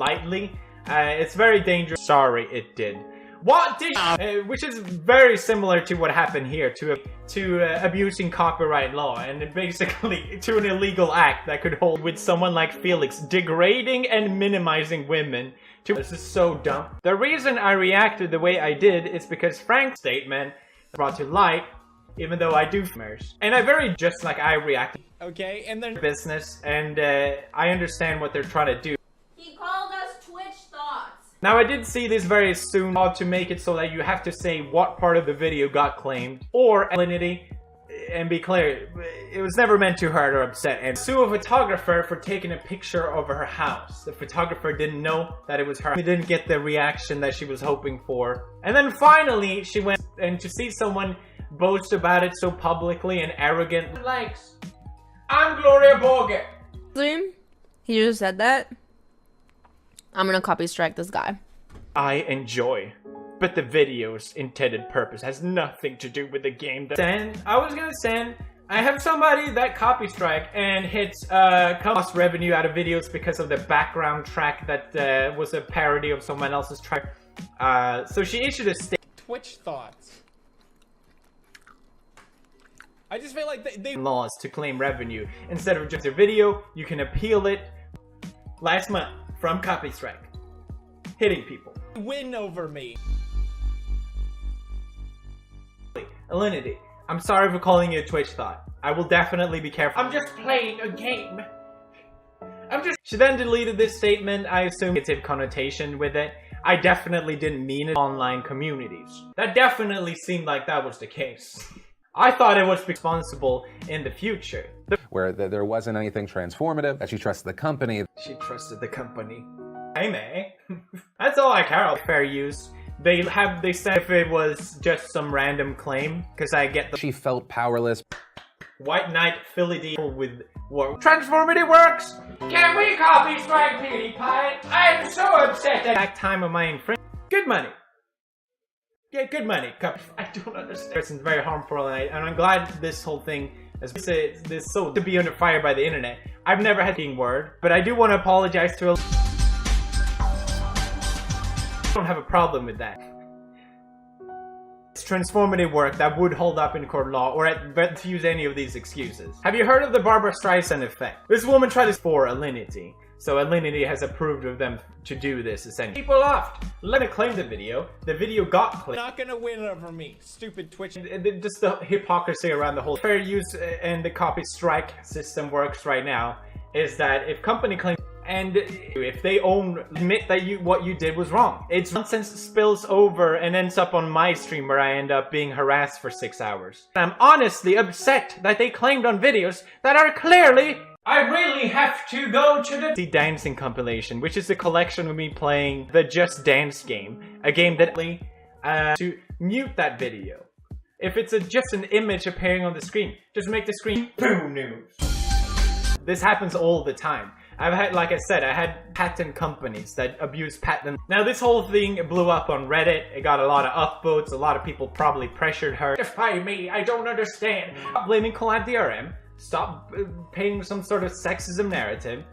lightly. It's very dangerous. Sorry, it did. What did which is very similar to what happened here to abusing copyright law and basically to an illegal act that could hold with someone like Felix degrading and minimizing women. This is so dumb. The reason I reacted the way I did is because Frank's statement brought to light, even though I do commerce, and I very just like I reacted. Okay, and then business, and I understand what they're trying to do. He called us Twitch thoughts. Now I did see this very soon, how to make it so that you have to say what part of the video got claimed, or validity, and be clear, it was never meant to hurt or upset, and sue a photographer for taking a picture of her house. The photographer didn't know that it was her. She didn't get the reaction that she was hoping for. And then finally, she went, and to see someone boast about it so publicly and arrogant. Likes. I'm Gloria Borger. He just said that. I'm gonna copy strike this guy. I enjoy, but the video's intended purpose has nothing to do with the game. I was gonna send. I have somebody that copy strike and hits cost revenue out of videos because of the background track that was a parody of someone else's track. So she issued a statement. Twitch thoughts. I just feel like they laws to claim revenue instead of just a video. You can appeal it. Last month from copy strike, hitting people. Win over me. Alinity, I'm sorry for calling you a Twitch thought. I will definitely be careful. I'm just playing a game. She then deleted this statement. I assume it's a connotation with it. I definitely didn't mean it. Online communities. That definitely seemed like that was the case. I thought it was responsible in the future. Where there wasn't anything transformative, that she trusted the company. She trusted the company. Hey, May. That's all I care about. Fair use. They said if it was just some random claim, because I get She felt powerless. White Knight Philly D with what? Transformative works! Can we copy strike PewDiePie? I'm so upset at that time of my infringement. Good money. Yeah, good money. I don't understand. It's very harmful, and I'm glad this whole thing is this so to be under fire by the internet. I've never had a word, but I do want to apologize to. I don't have a problem with that. It's transformative work that would hold up in court of law, or to use any of these excuses. Have you heard of the Barbara Streisand effect? This woman tried this for Alinity. So Alinity has approved of them to do this, essentially. People laughed. Let me claim the video. The video got claimed. Not gonna win over me, stupid Twitch. Just the hypocrisy around the whole fair use and the copy strike system works right now is that if company claims and if they admit that what you did was wrong, it's nonsense spills over and ends up on my stream where I end up being harassed for 6 hours. I'm honestly upset that they claimed on videos that are clearly. I really have to go to the dancing compilation, which is a collection of me playing the Just Dance game, a game that to mute that video. If it's just an image appearing on the screen, just make the screen boom news. This happens all the time. I've had, like I said, I had patent companies that abuse patent. Now this whole thing blew up on Reddit. It got a lot of upvotes. A lot of people probably pressured her. Justify me, I don't understand. Stop blaming Collab DRM. Stop painting some sort of sexism narrative.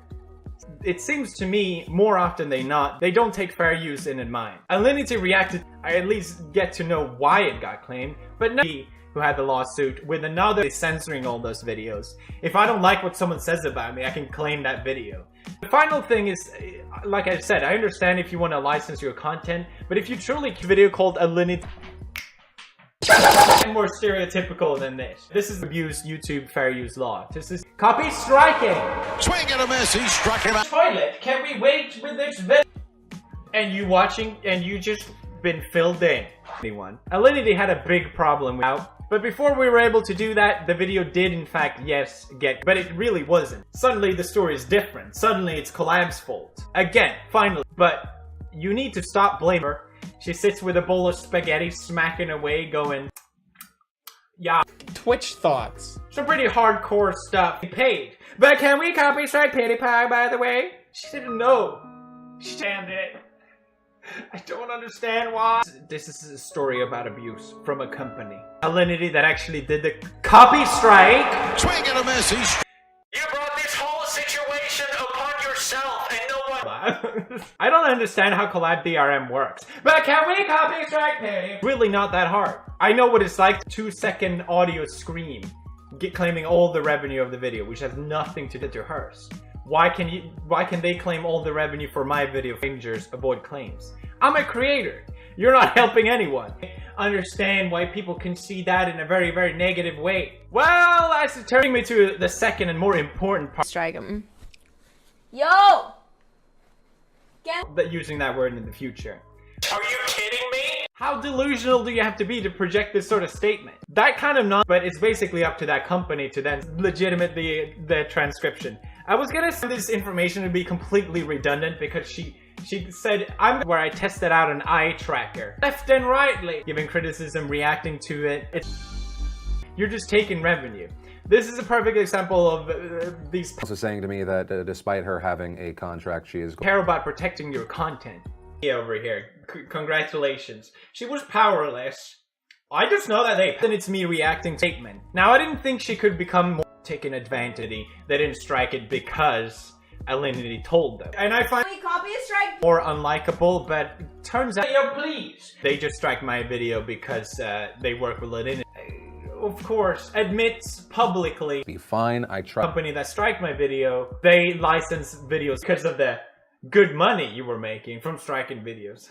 It seems to me, more often than not, they don't take fair use in mind. Alinity reacted, I at least get to know why it got claimed, but not he who had the lawsuit with another censoring all those videos. If I don't like what someone says about me, I can claim that video. The final thing is, like I said, I understand if you want to license your content, but if you truly a video called Alinity, more stereotypical than this. This is abuse YouTube fair use law. This is copy striking. Swing and a miss, he struck him out. Toilet, can we wait with this video? And you watching, and you just been filled in. Anyone. Alinity had a big problem with but before we were able to do that, the video did in fact, yes, but it really wasn't. Suddenly the story is different. Suddenly it's Collab's fault. Again, finally. But you need to stop blaming her. She sits with a bowl of spaghetti, smacking away, going, yeah. Twitch thoughts. Some pretty hardcore stuff. Paid. But can we copy strike PewDiePie, by the way? She didn't know. She damned it. I don't understand why. This is a story about abuse from a company. Alinity that actually did the copy strike. Swing and a miss, You brought this whole situation upon yourself and no one collab. I don't understand how collab DRM works, but can we copy strike PewDiePie? Really not that hard. I know what it's like. 2-second audio scream, claiming all the revenue of the video, which has nothing to do to hers. Why can they claim all the revenue for my video? Rangers avoid claims. I'm a creator. You're not helping anyone. Understand why people can see that in a very, very negative way. Well, that's turning me to the second and more important part. Strike him. Yo! That using that word in the future. Are you kidding me? How delusional do you have to be to project this sort of statement? That kind of but it's basically up to that company to then legitimate the transcription. I was gonna say this information to be completely redundant because she said, where I tested out an eye tracker. Left and rightly. Giving criticism, reacting to it. You're just taking revenue. This is a perfect example of these. Also saying to me that despite her having a contract, she is care about protecting your content. Over here, congratulations. She was powerless. I just know that then it's me reacting statement. Now I didn't think she could become more taken advantage. They didn't strike it because Alinity told them. And I find copy a strike more unlikable, but turns out, yo, please. They just strike my video because they work with Alinity. Of course, admits publicly. be fine. I try. Company that strike my video, they license videos because of the good money you were making from striking videos.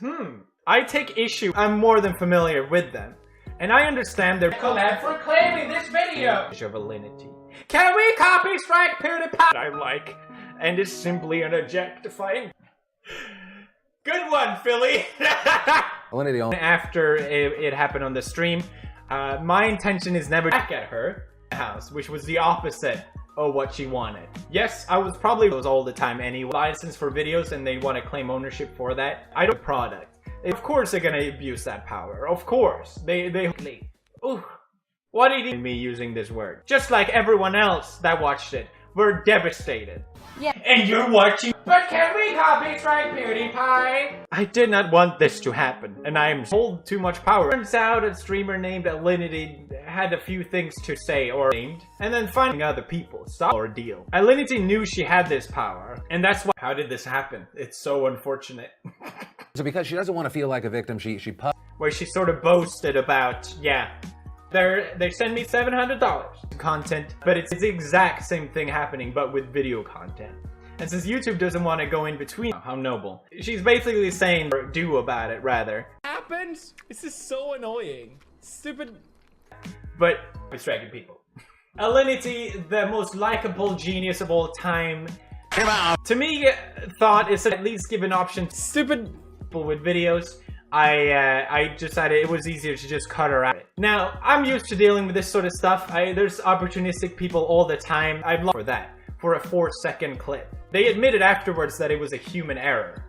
I take issue. I'm more than familiar with them. And I understand their collab for claiming this video. Of Alinity. Can we copy strike PewDiePie? I like. And it's simply an objectifying. Good one, Philly! Alinity After it happened on the stream, my intention is never back at her house, which was the opposite of what she wanted. Yes, I was probably those all the time anyway. License for videos and they want to claim ownership for that. I don't product. Of course they're gonna abuse that power. Of course. Ooh. What did me using this word? Just like everyone else that watched it, were devastated. Yeah. And you're watching. But can we copy strike PewDiePie? I did not want this to happen, and I am hold too much power. Turns out a streamer named Alinity had a few things to say or named, and then finding other people. Stop ordeal. Alinity knew she had this power, and that's why. How did this happen? It's so unfortunate. So because she doesn't want to feel like a victim, she where she sort of boasted about, yeah. They send me $700 content, but it's the exact same thing happening, but with video content. And since YouTube doesn't want to go in between, how noble. She's basically saying, or do about it, rather. Happens? This is so annoying. Stupid. But, distracting people. Alinity, the most likable genius of all time. To me, thought is at least give an option. Stupid people with videos. I decided it was easier to just cut her out. Now, I'm used to dealing with this sort of stuff. There's opportunistic people all the time. I've lost for that, for a 4-second clip. They admitted afterwards that it was a human error.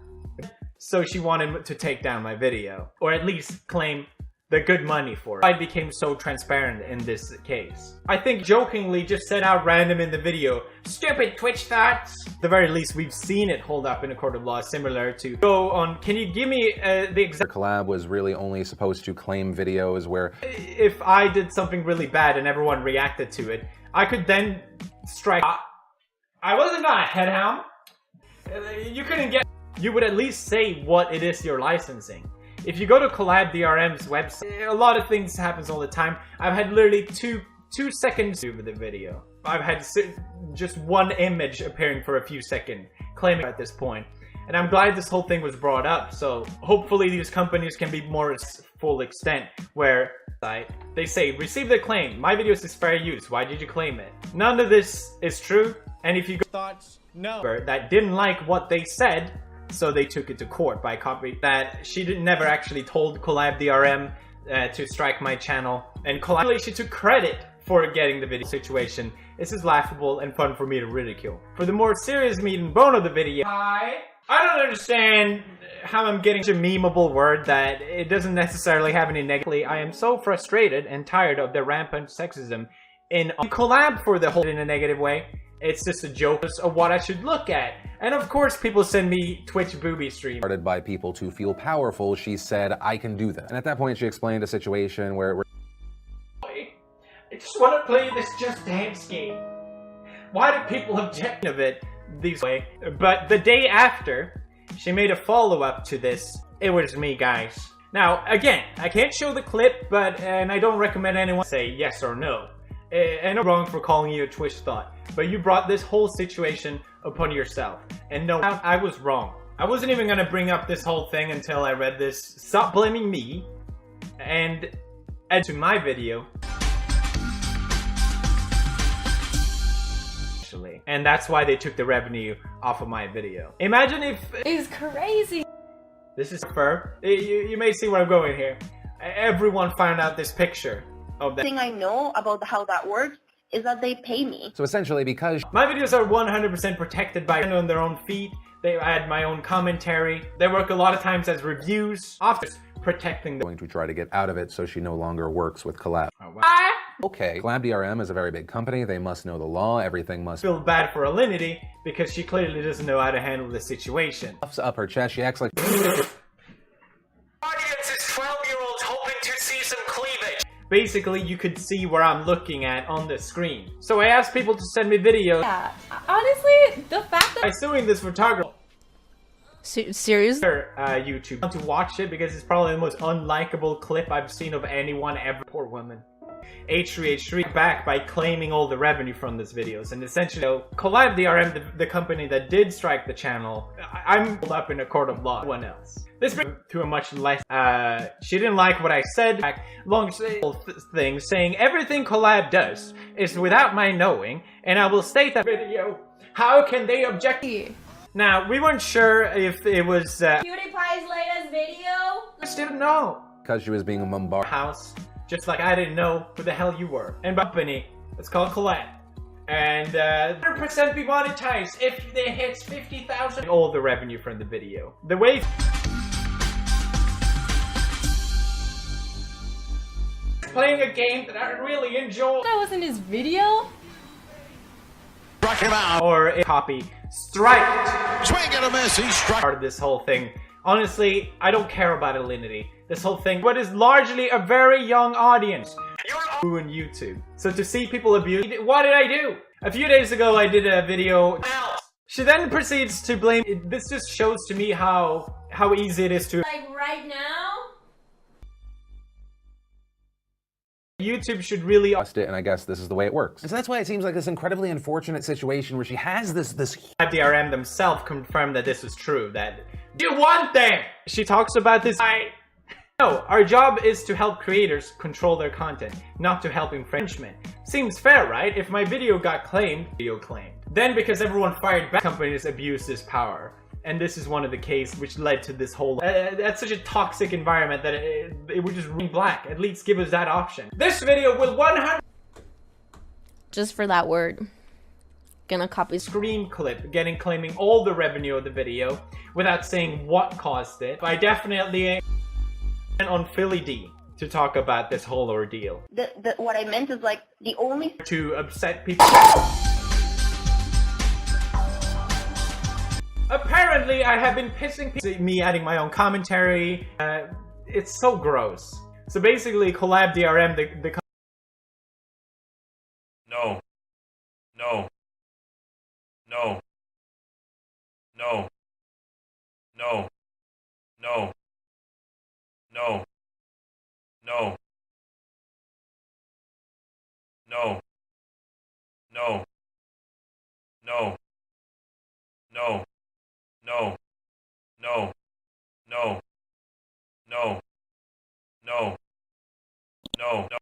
So she wanted to take down my video, or at least claim the good money for it. I became so transparent in this case. I think jokingly just said out random in the video, stupid Twitch thoughts. At the very least, we've seen it hold up in a court of law, similar to go on. Can you give me the exact collab was really only supposed to claim videos where if I did something really bad and everyone reacted to it, I could then strike. I wasn't gonna headhound. You couldn't get. You would at least say what it is you're licensing. If you go to Collab DRM's website, a lot of things happens all the time. I've had literally two seconds with the video. I've had just one image appearing for a few seconds, claiming at this point. And I'm glad this whole thing was brought up, so hopefully these companies can be more full extent, where they say, receive the claim, my videos is fair use, why did you claim it? None of this is true, and if you go thoughts, no. That didn't like what they said, so they took it to court by copy that she never actually told Collab DRM to strike my channel, and Collab she took credit for getting the video situation. This is laughable and fun for me to ridicule. For the more serious meat and bone of the video, I don't understand how I'm getting a memeable word that it doesn't necessarily have any negative. I am so frustrated and tired of the rampant sexism in Collab for the whole in a negative way. It's just a joke of what I should look at. And of course, people send me Twitch booby streams. Started by people to feel powerful, she said, I can do this. And at that point, she explained a situation where I just want to play this Just Dance game. Why do people object of it? these way. But the day after, she made a follow-up to this. It was me, guys. Now, again, I can't show the clip, and I don't recommend anyone say yes or no. And I'm wrong for calling you a Twitch thought, but you brought this whole situation upon yourself. And no, I was wrong. I wasn't even gonna bring up this whole thing until I read this. Stop blaming me, and add to my video. And that's why they took the revenue off of my video. Imagine if... It's crazy. This is fair. You may see where I'm going here. Everyone found out this picture of that. The thing I know about how that works is that they pay me. So essentially, because my videos are 100% protected by on their own feed. They add my own commentary. They work a lot of times as reviews. Often protecting them. going to try to get out of it so she no longer works with Collab. Oh, wow. Okay, Collab DRM is a very big company. They must know the law. Everything must... I feel bad for Alinity because she clearly doesn't know how to handle the situation. Puffs up her chest. She acts like... Audience is 12-year-olds hoping to see some cleavage. Basically, you could see where I'm looking at on the screen. So I asked people to send me videos. Yeah, honestly, the fact that I'm suing this photographer. Seriously? YouTube. I want to watch it because it's probably the most unlikable clip I've seen of anyone ever. Poor woman. H3H3 back by claiming all the revenue from these videos, and essentially, Collab DRM, the company that did strike the channel, I'm pulled up in a court of law. No one else. This brings to a much less. She didn't like what I said. Long thing saying everything Collab does is without my knowing, and I will state that video. How can they object? Now, we weren't sure if it was PewDiePie's latest video. just didn't know. because she was being bombarded. House, just like I didn't know who the hell you were. And company, it's called Collab. And 100% be monetized if they hit 50,000. All the revenue from the video. The way playing a game that I really enjoy. That wasn't his video. Struck him out. Or a copy strike. Swing and a miss. He struck. Part of this whole thing. Honestly, I don't care about Alinity. This whole thing, what is largely a very young audience. You're on YouTube. So to see people abuse, what did I do? A few days ago, I did a video. She then proceeds to blame. This just shows to me how easy it is to. Like right now. YouTube should really It, and I guess this is the way it works. And so that's why it seems like this incredibly unfortunate situation where she has this DRM themselves confirmed that this is true. That do one thing. She talks about this. No, our job is to help creators control their content, not to help infringement. Seems fair, right? If my video got claimed, then because everyone fired back, companies abuse this power. And this is one of the cases which led to this whole... that's such a toxic environment that it would just ring black. At least give us that option. This video will 100... Just for that word. Gonna copy screen clip, claiming all the revenue of the video without saying what caused it. I definitely on Philly D to talk about this whole ordeal. What I meant is like the only... To upset people. Apparently, I have been pissing people. Me adding my own commentary. It's so gross. So basically, Collab DRM, the No. No. No. No. No. No. No. No. No. No. No. No. No. No. No. No. No. No.